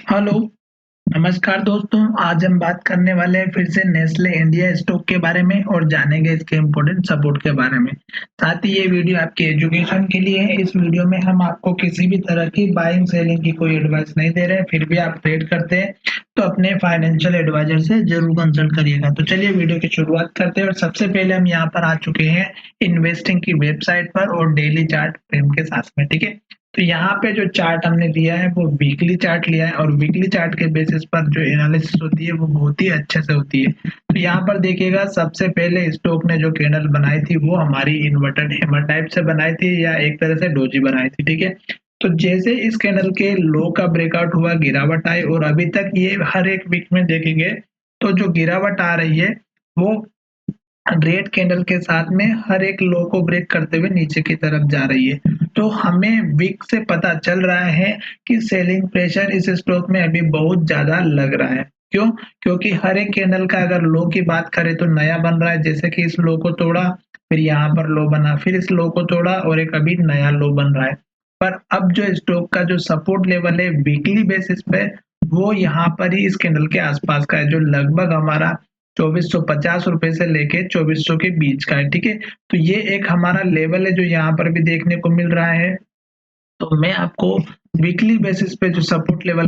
Hello, नमस्कार दोस्तों। आज हम बात करने वाले हैं फिर से नेस्ले इंडिया स्टॉक के बारे में और जानेंगे इसके इम्पोर्टेंट सपोर्ट के बारे में। साथ ही ये वीडियो आपके एजुकेशन के लिए है। इस वीडियो में हम आपको किसी भी तरह की बाइंग सेलिंग की कोई एडवाइस नहीं दे रहे हैं। फिर भी आप ट्रेड करते हैं तो अपने फाइनेंशियल एडवाइजर से जरूर कंसल्ट करिएगा। तो चलिए वीडियो की शुरुआत करते हैं और सबसे पहले हम यहाँ पर आ चुके हैं इन्वेस्टिंग की वेबसाइट पर और डेली चार्ट फ्रेम के साथ में। ठीक है, तो यहाँ पे जो चार्ट हमने लिया है वो वीकली चार्ट लिया है और वीकली चार्ट के बेसिस पर जो एनालिसिस होती है वो बहुत ही अच्छे से होती है। तो यहाँ पर देखिएगा, सबसे पहले स्टॉक ने जो कैंडल बनाई थी वो हमारी इन्वर्टेड हैमर टाइप से बनाई थी या एक तरह से डोजी बनाई थी। ठीक है, तो जैसे इस कैंडल के लो का ब्रेकआउट हुआ, गिरावट आई और अभी तक ये हर एक वीक में देखेंगे तो जो गिरावट आ रही है वो रेड कैंडल के साथ में हर एक लो को ब्रेक करते हुए नीचे की तरफ जा रही है। तो हमें वीक से पता चल रहा है कि सेलिंग प्रेशर इस स्टॉक में अभी बहुत ज्यादा लग रहा है। क्यों? क्योंकि हर एक कैंडल का अगर लो की बात करें तो नया बन रहा है। जैसे कि इस लो को तोड़ा, फिर यहाँ पर लो बना, फिर इस लो को तोड़ा और एक अभी नया लो बन रहा है। पर अब जो स्टॉक का जो सपोर्ट लेवल है वीकली बेसिस पे वो यहाँ पर ही इस कैंडल के आसपास का है, जो लगभग हमारा 2450 रुपए से लेके 2400 के बीच का है। ठीक है, तो ये एक हमारा लेवल है जो यहाँ पर भी देखने को मिल रहा है। तो मैं आपको वीकली बेसिस पे जो सपोर्ट लेवल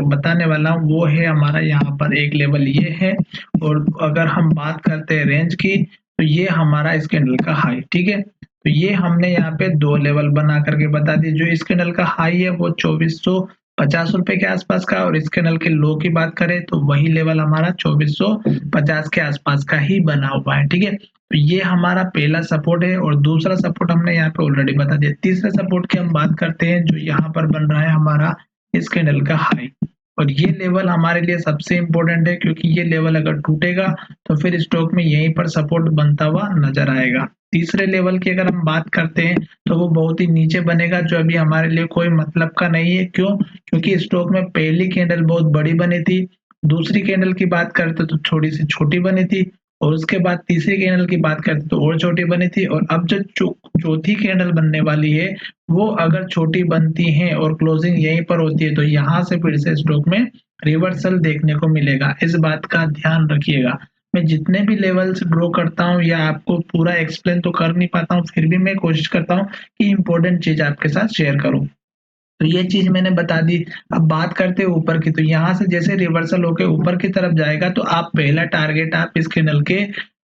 बताने वाला हूँ वो है हमारा यहाँ पर एक लेवल ये है। और अगर हम बात करते हैं रेंज की तो ये हमारा इस कैंडल का हाई। ठीक है, तो ये हमने यहाँ पे दो लेवल बना करके बता दिए। जो इस कैंडल का हाई है वो 2450 रुपए के आसपास का और इस कैंडल के लो की बात करें तो वही लेवल हमारा 2450 के आसपास का ही बना हुआ है। ठीक है, तो ये हमारा पहला सपोर्ट है और दूसरा सपोर्ट हमने यहाँ पे ऑलरेडी बता दिया। तीसरे सपोर्ट की हम बात करते हैं जो यहाँ पर बन रहा है हमारा इस कैंडल का हाई। और ये लेवल हमारे लिए सबसे इम्पोर्टेंट है क्योंकि ये लेवल अगर टूटेगा तो फिर स्टॉक में यहीं पर सपोर्ट बनता हुआ नजर आएगा। तीसरे लेवल की अगर हम बात करते हैं तो वो बहुत ही नीचे बनेगा, जो अभी हमारे लिए कोई मतलब का नहीं है। क्यों? क्योंकि स्टॉक में पहली कैंडल बहुत बड़ी बनी थी, दूसरी कैंडल की बात करते तो थोड़ी सी छोटी बनी थी और उसके बाद तीसरी कैंडल की बात करते तो और छोटी बनी थी। और अब जो चौथी कैंडल बनने वाली है वो अगर छोटी बनती है और क्लोजिंग यहीं पर होती है तो यहाँ से फिर से स्टॉक में रिवर्सल देखने को मिलेगा। इस बात का ध्यान रखिएगा। मैं जितने भी लेवल्स ड्रॉ करता हूँ या आपको पूरा एक्सप्लेन तो कर नहीं पाता हूँ, फिर भी मैं कोशिश करता हूँ कि इम्पोर्टेंट चीज आपके साथ शेयर करूँ। तो ये चीज मैंने बता दी। अब बात करते हैं ऊपर की, तो यहाँ से जैसे रिवर्सल होके ऊपर की तरफ जाएगा तो आप पहला टारगेट आप इस कैंडल के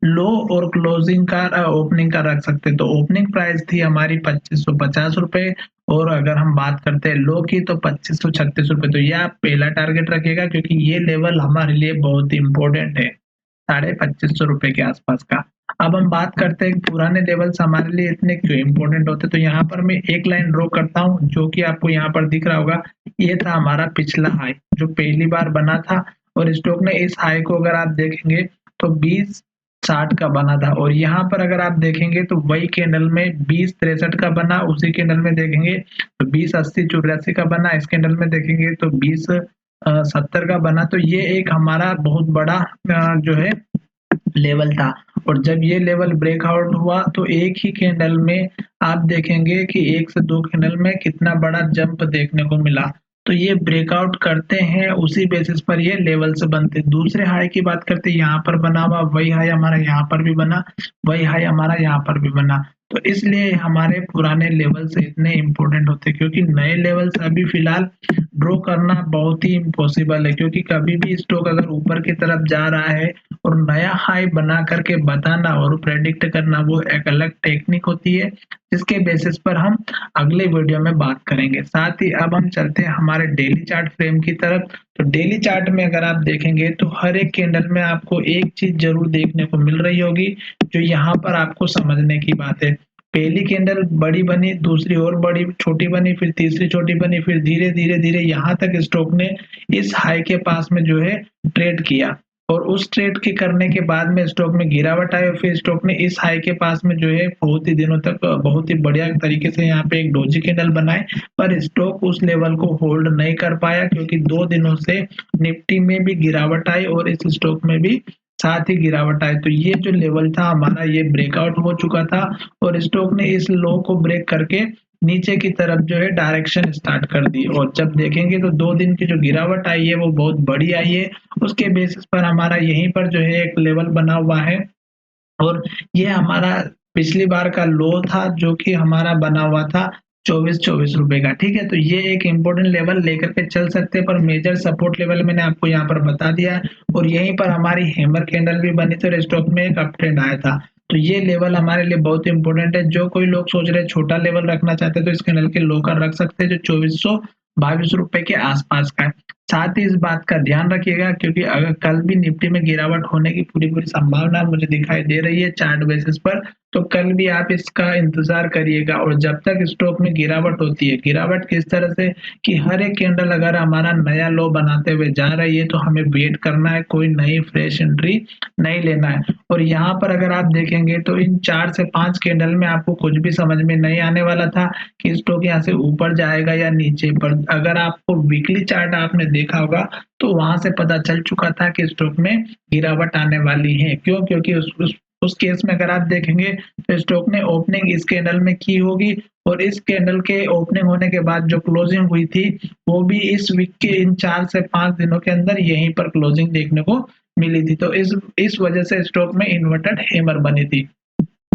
लो और क्लोजिंग का ओपनिंग का रख सकते हैं। तो ओपनिंग प्राइस थी हमारी 2550 रुपए और अगर हम बात करते हैं लो की तो 2536 रुपए। तो ये आप पहला टारगेट रखिएगा क्योंकि ये लेवल हमारे लिए बहुत ही इंपॉर्टेंट है, 2550 रुपए के आसपास का। अब हम बात करते हैं पुराने लेवल्स हमारे लिए इतने क्यों इम्पोर्टेंट होते हैं। तो यहाँ पर मैं एक लाइन ड्रॉ करता हूँ जो कि आपको यहाँ पर दिख रहा होगा। ये था हमारा पिछला हाई जो पहली बार बना था और स्टॉक ने इस हाई को अगर आप देखेंगे तो 2060 का बना था। और यहाँ पर अगर आप देखेंगे तो वही कैंडल में 2063 का बना, उसी कैंडल में देखेंगे तो 2080 84 का बना, इस कैंडल में देखेंगे तो 2070 का बना। तो ये एक हमारा बहुत बड़ा जो है लेवल था। और जब ये लेवल ब्रेकआउट हुआ तो एक ही कैंडल में आप देखेंगे कि एक से दो कैंडल में कितना बड़ा जंप देखने को मिला। तो ये ब्रेकआउट करते हैं उसी बेसिस पर ये लेवल से बनते हैं। दूसरे हाई की बात करते हैं, यहाँ पर बना हुआ वही हाई हमारा यहाँ पर भी बना, वही हाई हमारा यहाँ पर भी बना। तो इसलिए हमारे पुराने लेवल से इतने इम्पोर्टेंट होते हैं क्योंकि नए लेवल से अभी फिलहाल ड्रॉ करना बहुत ही इम्पॉसिबल है। क्योंकि कभी भी स्टॉक अगर ऊपर की तरफ जा रहा है और नया हाई बना करके बताना और प्रेडिक्ट करना वो एक अलग टेक्निक होती है, जिसके बेसिस पर हम अगले वीडियो में बात करेंगे। साथ ही अब हम चलते हैं हमारे डेली चार्ट फ्रेम की तरफ। तो डेली चार्ट में अगर आप देखेंगे तो हर एक कैंडल में आपको एक चीज जरूर देखने को मिल रही होगी जो यहाँ पर आपको समझने की बात है। पहली कैंडल बड़ी बनी, दूसरी और बड़ी छोटी बनी, फिर तीसरी छोटी बनी, फिर धीरे धीरे धीरे यहाँ तक स्टॉक ने इस हाई के पास में जो है ट्रेड किया। और उस ट्रेड के करने के बाद में स्टॉक में गिरावट आई और फिर स्टॉक ने इस हाई के पास में जो है बहुत ही दिनों तक बहुत ही बढ़िया तरीके से यहाँ पे एक डोजी कैंडल बनाए। पर स्टॉक उस लेवल को होल्ड नहीं कर पाया क्योंकि 2 दिनों से निफ्टी में भी गिरावट आई और इस स्टॉक में भी साथ ही गिरावट आई। तो ये जो लेवल था हमारा ये ब्रेकआउट हो चुका था और स्टॉक ने इस लो को ब्रेक करके नीचे की तरफ जो है डायरेक्शन स्टार्ट कर दी और जब देखेंगे तो 2 दिन की जो गिरावट आई है वो बहुत बड़ी आई है। उसके बेसिस पर हमारा यहीं पर जो है एक लेवल बना हुआ है और ये हमारा पिछली बार का लो था जो कि हमारा बना हुआ था 24-24 रुपए का, ठीक है? तो ये एक इम्पोर्टेंट लेवल लेकर के चल सकते हैं पर मेजर सपोर्ट लेवल मैंने आपको यहाँ पर बता दिया है और यहीं पर हमारी हैमर कैंडल भी बनी थी और स्टॉक में एक अप ट्रेंड आया था। तो ये लेवल हमारे लिए बहुत इंपॉर्टेंट है। जो कोई लोग सोच रहे हैं छोटा लेवल रखना चाहते हैं तो इस कैंडल के लो का रख सकते हैं जो 2422 रुपए के आसपास का है। साथ ही इस बात का ध्यान रखिएगा क्योंकि अगर कल भी निफ्टी में गिरावट होने की पूरी-पूरी संभावना मुझे दिखाई दे रही है चार्ट बेसिस पर, तो कल भी आप इसका इंतज़ार करिएगा और जब तक स्टॉक में गिरावट होती है, गिरावट किस तरह से कि हर एक कैंडल अगर हमारा नया लो बनाते हुए जा रही है तो हमें वेट करना है, कोई नई फ्रेश एंट्री नहीं लेना है। और यहाँ पर अगर आप देखेंगे तो इन 4 से 5 कैंडल में आपको कुछ भी समझ में नहीं आने वाला था कि स्टॉक यहाँ से ऊपर जाएगा या नीचे। पर अगर आपको वीकली चार्ट आपने देखा होगा तो वहां से पता चल चुका था कि स्टॉक में गिरावट आने वाली है। क्यों? क्योंकि उस केस में अगर आप देखेंगे तो स्टॉक ने ओपनिंग इस कैंडल में की होगी और इस कैंडल के ओपनिंग होने के बाद जो क्लोजिंग हुई थी वो भी इस वीक के इन 4 से 5 दिनों के अंदर यहीं पर क्लोजिंग देखने को मिली थी। तो इस वजह से स्टॉक में इन्वर्टेड हैमर बनी थी।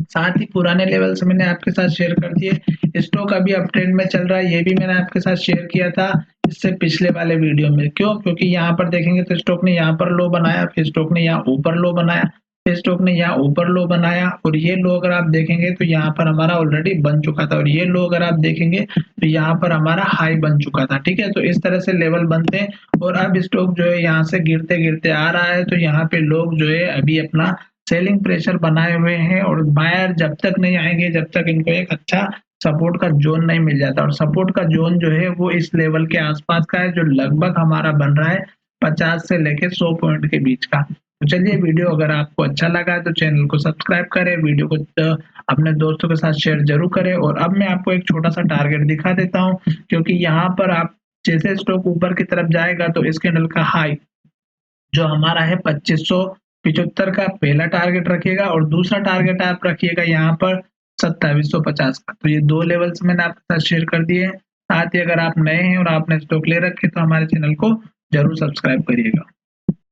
साथ ही पुराने लेवल्स मैंने आपके साथ शेयर कर दिए। स्टॉक अभी अप ट्रेंड में चल रहा है, ये भी मैंने आपके साथ शेयर किया था इससे पिछले वाले वीडियो में। क्यों? क्योंकि यहाँ पर देखेंगे तो स्टॉक ने यहाँ पर लो बनाया, फिर स्टॉक ने यहाँ ऊपर लो बनाया, फिर स्टॉक ने यहाँ ऊपर लो बनाया और ये लो अगर आप देखेंगे तो यहाँ पर हमारा ऑलरेडी बन चुका था और ये लो अगर आप देखेंगे तो यहाँ पर हमारा हाई बन चुका था, ठीक है? तो इस तरह से लेवल बनते हैं और अब स्टॉक जो है यहाँ से गिरते-गिरते आ रहा है तो यहाँ पे लोग जो है अभी अपना सेलिंग प्रेशर बनाए हुए हैं और बायर जब तक नहीं आएंगे जब तक इनको एक अच्छा सपोर्ट का जोन नहीं मिल जाता और सपोर्ट का जोन जो है वो इस लेवल के आसपास का है जो लगभग हमारा बन रहा है 50 से लेके 100 पॉइंट के बीच का। तो चलिए वीडियो अगर आपको अच्छा लगा है तो चैनल को सब्सक्राइब करें, वीडियो को अपने दोस्तों के साथ शेयर जरूर करें और अब मैं आपको एक छोटा सा टारगेट दिखा देता हूँ क्योंकि यहाँ पर आप जैसे स्टॉक ऊपर की तरफ जाएगा तो इस कैंडल का हाई जो हमारा है 2575 का पहला टारगेट रखिएगा और दूसरा टारगेट आप रखिएगा यहाँ पर 2750 का। तो ये 2 लेवल्स मैंने आपके साथ शेयर कर दिए हैं। साथ ही अगर आप नए हैं और आपने स्टॉक ले रखे तो हमारे चैनल को जरूर सब्सक्राइब करिएगा।